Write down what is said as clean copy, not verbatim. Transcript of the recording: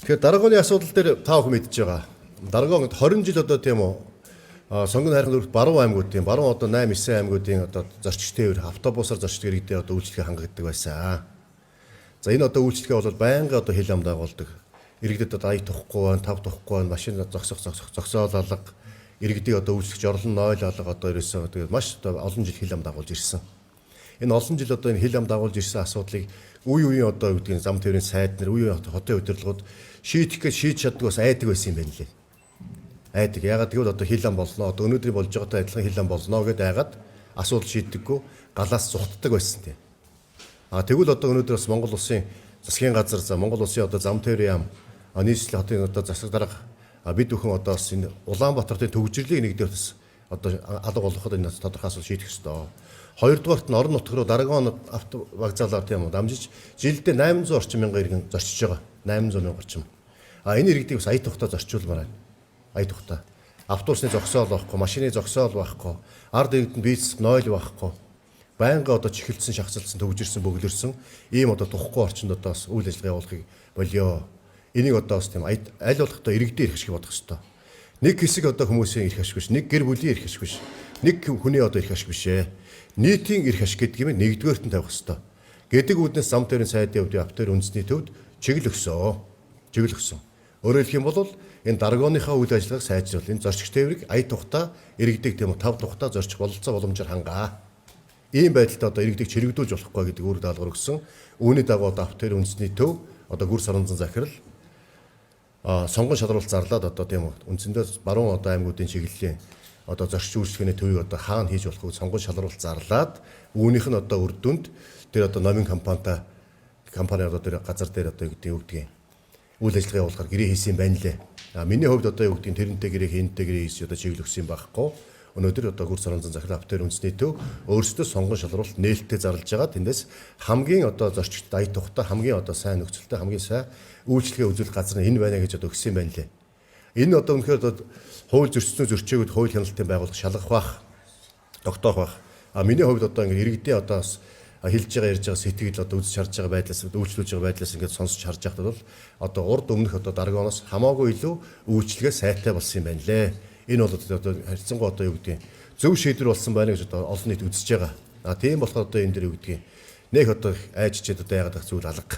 Тэгэхээр дараагийн асуудал дээр та бүхэн мэдж байгаа. Дараагийн 20 жил одоо тийм үү сонгон хайрхан дүүрт баруун аймагуудын баруун одоо 8 9 аймагуудын одоо зорчигч тээвэр автобусаар зорчигч иргэдэд одоо үйлчлэгээ хангагддаг байсан. За энэ одоо үйлчлэгээ бол байнга одоо хил ам дагуулдаг. Иргэдэд одоо ая тухгүй байна, тав тухгүй байна, машин зогсоол алга, иргэдийг одоо үйлчлэгч орлон 0 алга одоо ерөөсөө тэгээд маш одоо олон жил хил ам дагуулж ирсэн. Энэ олон жил одоо энэ хил ам дагуулж ирсэн асуудлыг үе үеийн одоо үүдгийн зам тээврийн сайд нар үе үеийн хотын удирдлагууд шийдэх гэж шийдэж чаддаг бас айдаг байсан юм байна лээ. Айдаг. Ягаад гэвэл одоо хил ам болно. Одоо өнөөдрийн болж байгаатай адилхан хил ам болно гэдээ айгаад асуудал шийддэггүй галаас зугтдаг байсан тийм. Тэгвэл одоо өнөөдөр бас Монгол улсын засгийн газар за Монгол улсын одоо зам тээврийн яам нийслэлийн хотын одоо засаг дарга бид бүхэн одоо бас энэ Улаанбаатарын төвжирлийг нэгдээ бас одоо алга болгоход энэ тодорхой асуудал шийдэх ёстой. Хоёрдугаарт нь орон нутг руу дараагийн автовокзалаар тийм үү дамжиж жилдээ 800 орчим мянган иргэн зорчиж байгаа. 800 мянга орчим. Энэ иргэдийг бас ая тухтаа зорчуулмаар байна. Ая тухтаа. Автобусны зогсоол байхгүй, машины зогсоол байхгүй, ард иргэдэнд бийц 0 байхгүй. Байнга одоо чихэлдсэн, шахацлсан, төвжирсэн, бөглөрсөн ийм одоо тухгүй орчинд одоо бас үйл ажиллагаа явуулахыг болио. Энийг одоо бас тийм аль болох одоо иргэдийн эрх шиг бодох ёстой. Нэг хэсэг одоо хүмүүсийн эрх ашиг биш, нэг гэр бүлийн эрх ашиг биш. Нэг хүний одоо эрх ашиг биш ээ. Нийтийн эрх ашиг гэдэг юм нэгдүгээрт нь тавих ёстой. Гэдэг үүднээс зам тээврийн сайдын хувьд автор үндэсний төвд чиглэл өгсөн. Өөрөөр хэлэх юм бол энэ даргооныхаа үйл ажиллагааг сайжруулах, энэ зорчигч тээврийг ая тухтаа иргэдэг тийм тав тухтаа зорчих бололцоо боломжоор хангаа. Ийм байдалд одоо иргэдэг чирэгдүүлж болохгүй гэдэг үр даалгавар өгсөн. Үүний дагуу одоо автор үндэсний төв одоо гүр соронзон захирал сонгон шалруулалт зарлаад одоо тийм үндсэндээ баруун одоо аймагуудын чиглэлийн одоо зорчигч үйлчлэгээний төвийг одоо хаана хийж болохыг сонгон шалруулалт зарлаад үүнийх нь одоо үр дүнд тэр одоо номын компани одоо тэр газар дээр одоо юу гэдгийг үйл ажиллагаа явуулахаар гэрээ хийсэн байна лээ. Миний хувьд одоо юу гэдгийг тэрнтэй гэрээ хинттэй гэрээ хийж одоо чиглэл өгсөн байхгүй. Өнөөдөр одоо гүр соронзон захирал автор үндэсний төв өөрсдөө сонгон шалруулалт нээлттэй зарлж байгаа. Тэндээс хамгийн одоо зорчигчд ая тухтай хамгийн одоо сайн нөхцөлтэй хамгийн сайн үйлчлэгээ үзүүлэх газар нь энэ байна гэж одоо өгсөн байна лээ. Энэ одоо үнэхээр одоо хууль зөрчсөн зөрчөөгд хууль хяналтын байгууллага шалгах бах, тогтоох бах. Миний хувьд одоо ингэ иргэдийн одоо бас хэлж байгаа ярьж байгаа сэтгэл одоо үзэж харж байгаа байдлаас үйлчлүүлж байгаа байдлаас ингээд сонсож харж байхад бол одоо урд өмнөх одоо даргооноос хамаагүй илүү үйлчлэгээ сайтай болсон юм байна лээ. Энэ бол одоо харьцангуй одоо юу гэдгийг зөв шийдвэр болсон байна гэж одоо олон нийт үзэж байгаа. Тийм болохоор одоо энэ дээр юу гэдгийг нэг одоо айжчихэд одоо яагаад гэх зүйл алга.